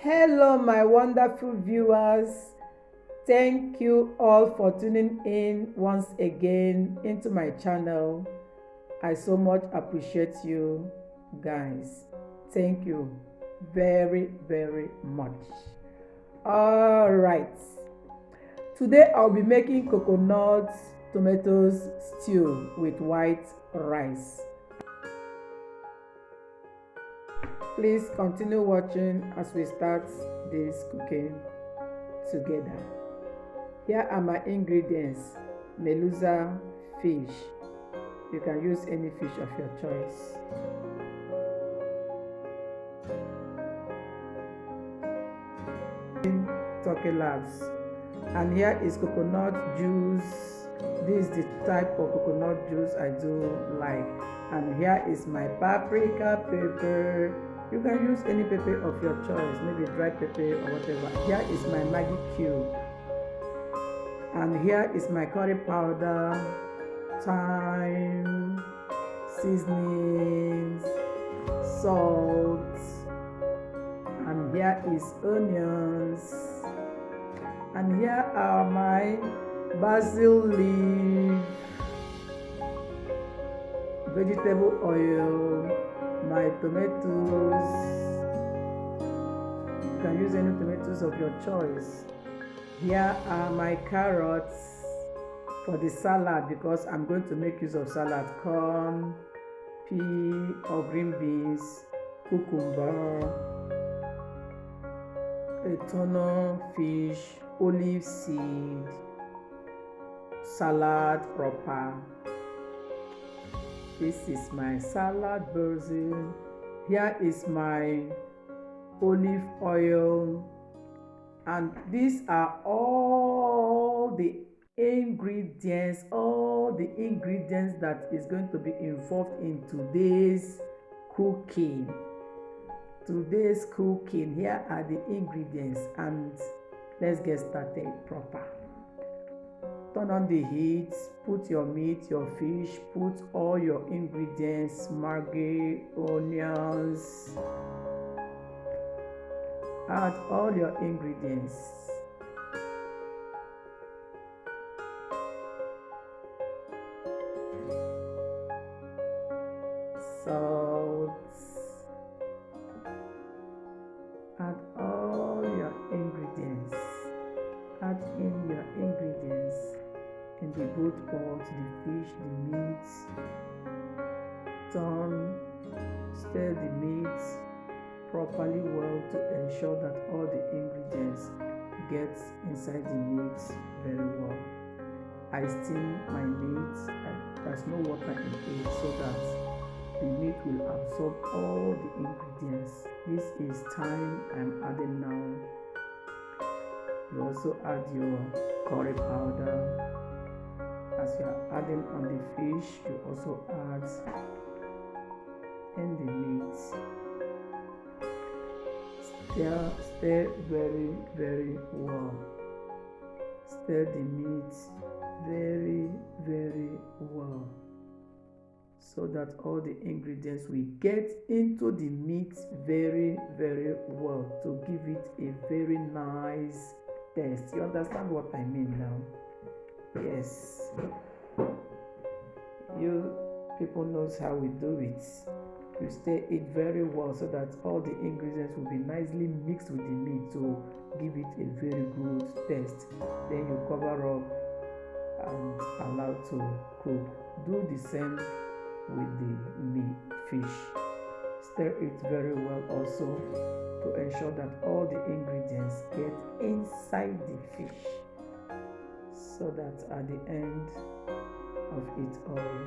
Hello, my wonderful viewers. Thank you all for tuning in once again into my channel. I so much appreciate you guys. Thank you very, very much. All right. Today I'll be making coconut tomatoes stew with white rice. Please continue watching as we start this cooking together. Here are my ingredients: Meluza fish. You can use any fish of your choice. Turkey leaves. And here is coconut juice. This is the type of coconut juice I do like. And here is my paprika pepper. You can use any pepper of your choice, maybe dry pepper or whatever. Here is my Maggi cube. And here is my curry powder, thyme, seasonings, salt. And here is onions. And here are my basil leaf, vegetable oil, my tomatoes. You can use any tomatoes of your choice. Here are my carrots for the salad, because I'm going to make use of salad: corn, pea or green beans, cucumber, a tuna fish, olive seed, salad proper. This is my salad basil. Here is my olive oil. And these are all the ingredients that is going to be involved in today's cooking. Here are the ingredients, and let's get started proper. Turn on the heat, put your meat, your fish, put all your ingredients: Maggi, onions. Add all your ingredients. Salt. Add all your ingredients. Add in your ingredients in the both pots, the fish, the meat. Stir the meat properly well to ensure that all the ingredients get inside the meat very well. I steam my meat, there's no water in it, so that the meat will absorb all the ingredients. This is thyme I'm adding now. You also add your curry powder. As you are adding on the fish, you also add in the meat. Stir very, very well. Stir the meat very, very well, so that all the ingredients will get into the meat very, very well, to give it a very nice taste. You understand what I mean now? Yes. You people knows how we do it. You stir it very well so that all the ingredients will be nicely mixed with the meat to give it a very good taste. Then you cover up and allow to cook. Do the same with the meat, fish. Stir it very well also to ensure that all the ingredients get inside the fish, so that at the end of it all,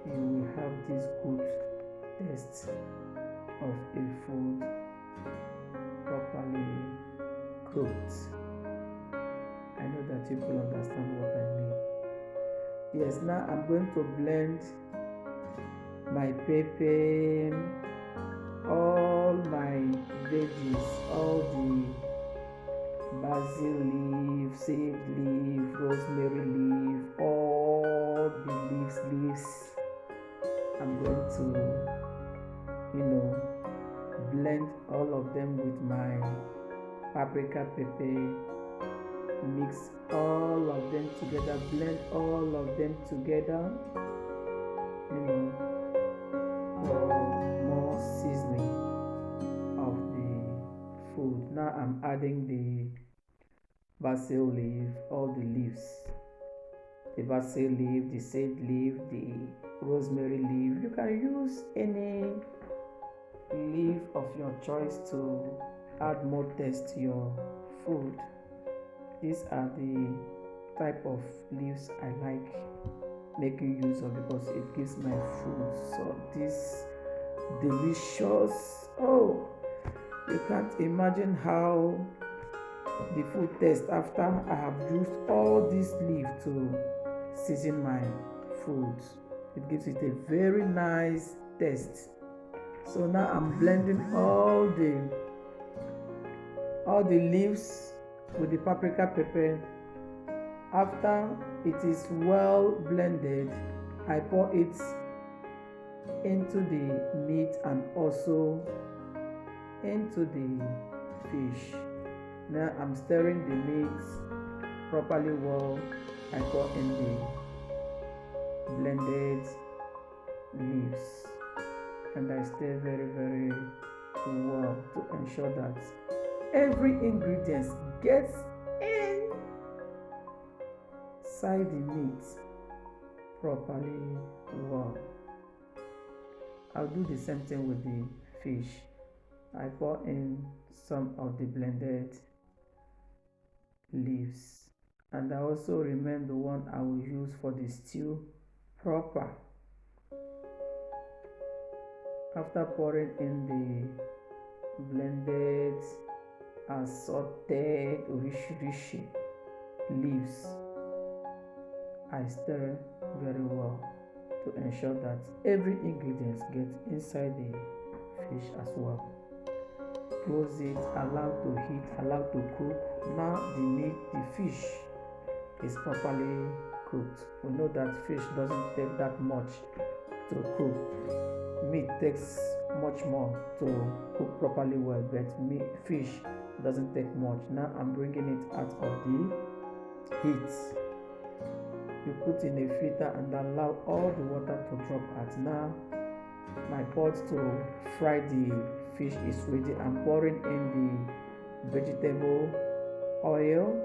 you will have this good taste of a food properly cooked. I know that you will understand what I mean. Yes, now I'm going to blend my pepper, all my veggies, all the basil leaf, sage leaf, rosemary leaf, all the leaves. I'm going to blend all of them with my paprika pepper, mix all of them together, blend all of them together, for more seasoning of the food. Now I'm adding the basil leaf, all the leaves, the basil leaf, the sage leaf, the rosemary leaf. You can use any leaf of your choice to add more taste to your food. These are the type of leaves I like making use of because it gives my food so this delicious. Oh, you can't imagine how the food tastes after I have used all these leaves to season my food. It gives it a very nice taste. So now I'm blending all the leaves with the paprika pepper. After it is well blended, I pour it into the meat and also into the fish. Now I'm stirring the meat properly well. I pour in the blended leaves and I stir very very well to ensure that every ingredient gets inside the meat properly well. I'll do the same thing with the fish. I pour in some of the blended leaves and I also remain the one I will use for the stew proper. After pouring in the blended assorted rich leaves, I stir very well to ensure that every ingredient gets inside the fish as well. Close it, allow to heat, allow to cook. Now the fish is properly cooked. We know that fish doesn't take that much to cook. Meat takes much more to cook properly well, but fish doesn't take much. Now I'm bringing it out of the heat. You put in a filter and allow all the water to drop out. Now my pot to fry the fish is ready. I'm pouring in the vegetable oil.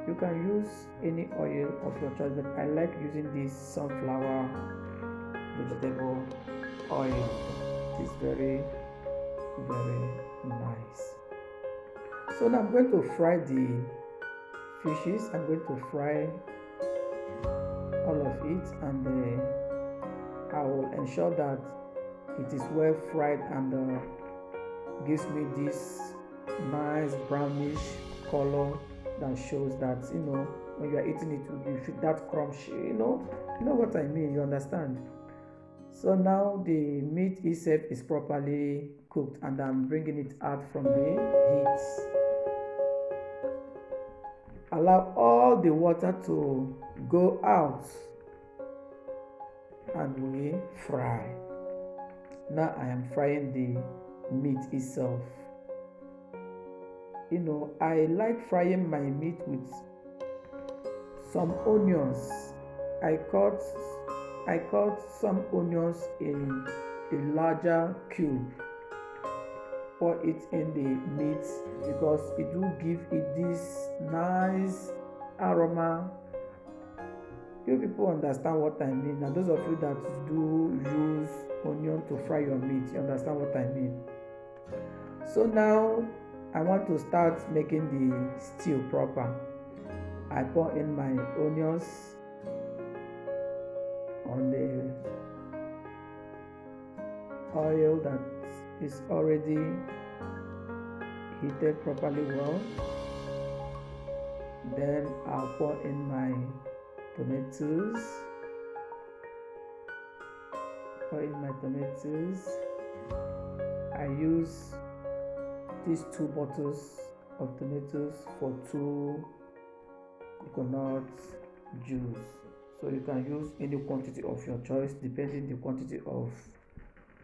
You can use any oil of your choice, but I like using this sunflower vegetable oil. It is very very nice. So now I'm going to fry the fishes. I'm going to fry all of it and I will ensure that it is well fried and gives me this nice brownish color that shows that when you are eating it you feel that crunch. You know what I mean, you understand. So now the meat itself is properly cooked and I'm bringing it out from the heat. Allow all the water to go out and we fry. Now I am frying the meat itself. I like frying my meat with some onions. I cut some onions in a larger cube. Pour it in the meat because it will give it this nice aroma. You people understand what I mean, and those of you that do use onion to fry your meat, you understand what I mean. So now I want to start making the stew proper. I pour in my onions on the oil that is already heated properly well. Then I'll pour in my tomatoes. I use these 2 bottles of tomatoes for 2 coconut juice. So you can use any quantity of your choice depending the quantity of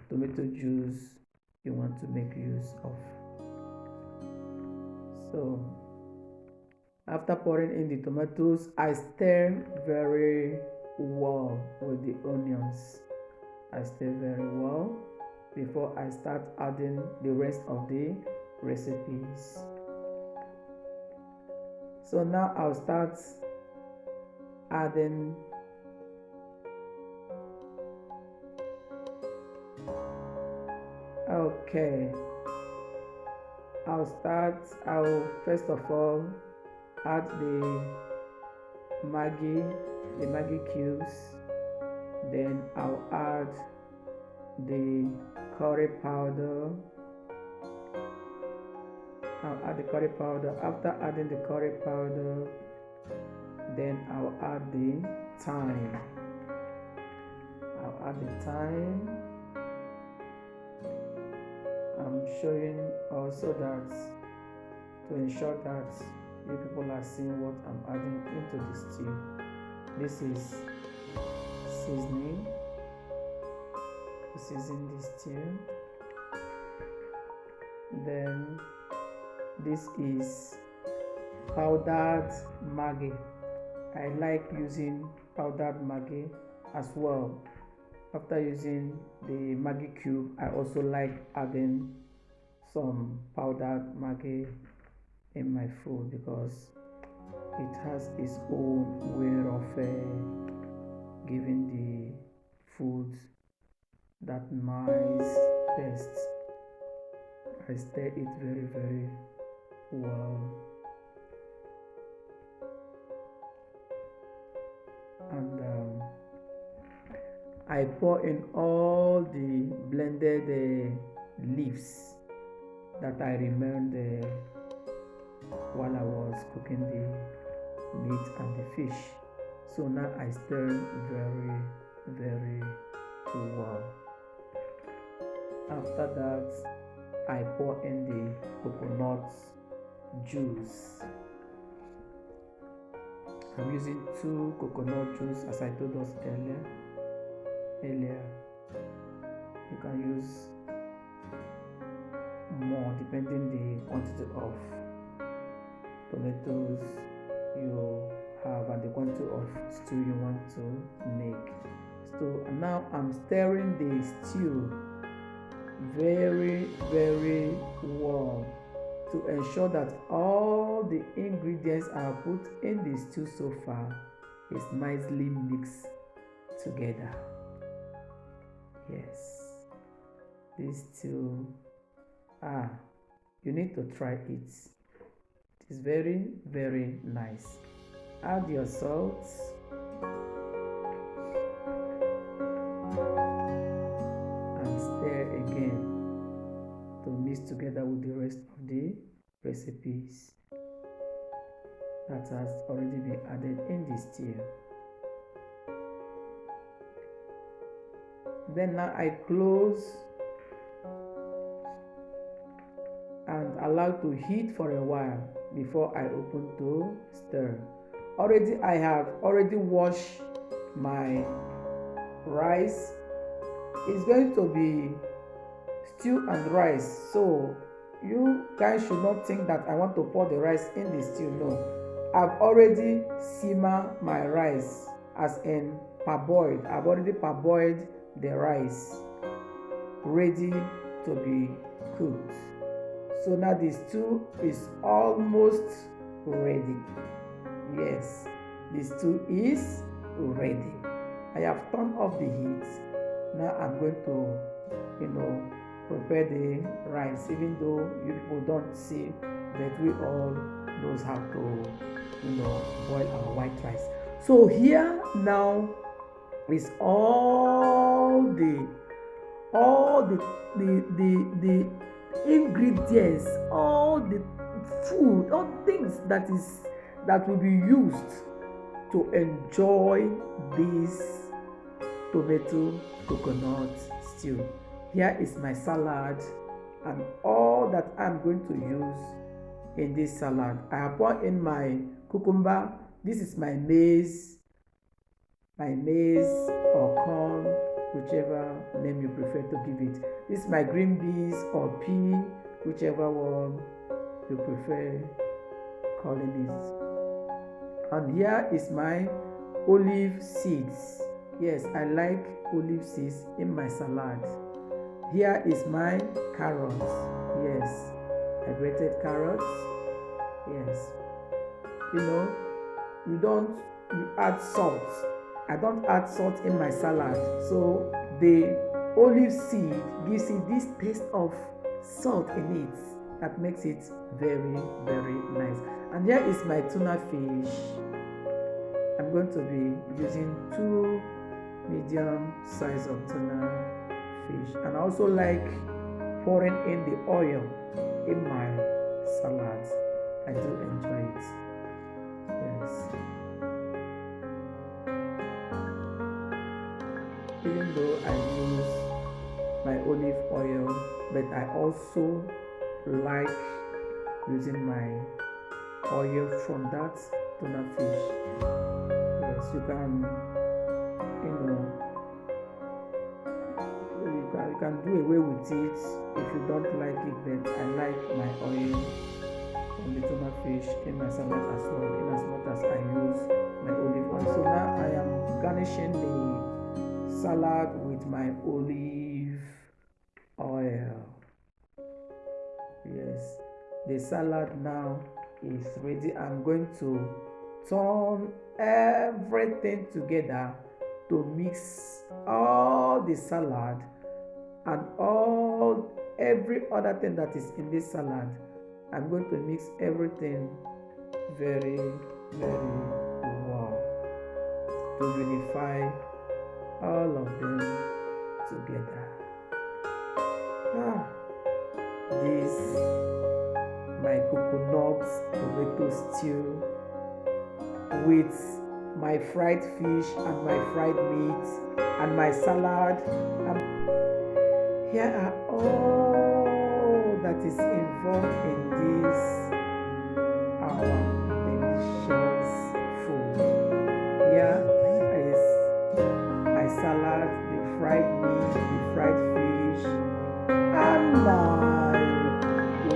tomato juice you want to make use of. So after pouring in the tomatoes, I stir very well with the onions. I stir very well before I start adding the rest of the recipes. So now I'll start adding I'll first of all add the Maggi cubes, then I'll add the curry powder. After adding the curry powder, then I'll add the thyme. I'm showing also that to ensure that you people are seeing what I'm adding into the stew. This is seasoning to season the stew. Then this is powdered Maggi. I like using powdered Maggi as well. After using the Maggi cube, I also like adding some powdered Maggi in my food because it has its own way of giving the food that nice taste. I stir it very, very well. And I pour in all the blended leaves that I remained while I was cooking the meat and the fish. So now I stir very, very well. After that, I pour in the coconut juice. I'm using 2 coconut juice as I told us earlier. You can use more depending the quantity of tomatoes you have and the quantity of stew you want to make. So now I'm stirring the stew very, very well to ensure that all the ingredients I have put in the stew so far is nicely mixed together. Yes, this stew, you need to try it. It is very, very nice. Add your salt. And stir again to mix together with the rest of the recipes that has already been added in the stew. Then now I close and allow to heat for a while before I open to stir. I have already washed my rice. It's going to be stew and rice, so you guys should not think that I want to pour the rice in the stew. No, I've already simmered my rice, as in parboiled. I've already parboiled the rice, ready to be cooked. So now the stew is almost ready. Yes, the stew is ready. I have turned off the heat. Now I'm going to, prepare the rice, even though you people don't see, but we all knows how to, boil our white rice. So here now is all the ingredients, all the food, all things that will be used to enjoy this tomato coconut stew. Here is my salad and all that I'm going to use in this salad. I have poured in my cucumber. This is my maize or corn whichever name you prefer to give it. This is my green beans or pea, whichever one you prefer calling it. And here is my olive seeds. Yes, I like olive seeds in my salad. Here is my carrots. Yes, I grated carrots. Yes, you add salt. I don't add salt in my salad, so the olive seed gives it this taste of salt in it that makes it very, very nice. And here is my tuna fish. I'm going to be using 2 medium size of tuna fish, and I also like pouring in the oil in my salad. I do enjoy it. Yes. Even though I use my olive oil, but I also like using my oil from that tuna fish. Yes, you can do away with it if you don't like it, but I like my oil from the tuna fish in my salad as well, in as much as I use my olive oil. So now I am garnishing the salad with my olive oil. Yes, the salad now is ready. I'm going to turn everything together to mix all the salad and every other thing that is in this salad. I'm going to mix everything very, very well to unify all of them together. This my coconut tomato stew with my fried fish and my fried meat and my salad. Here are all that is involved in this our delicious food. Here is my salad, the fried meat, the fried fish, and my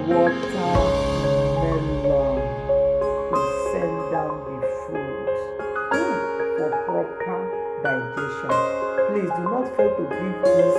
watermelon to send down the food for proper digestion. Please do not fail to give this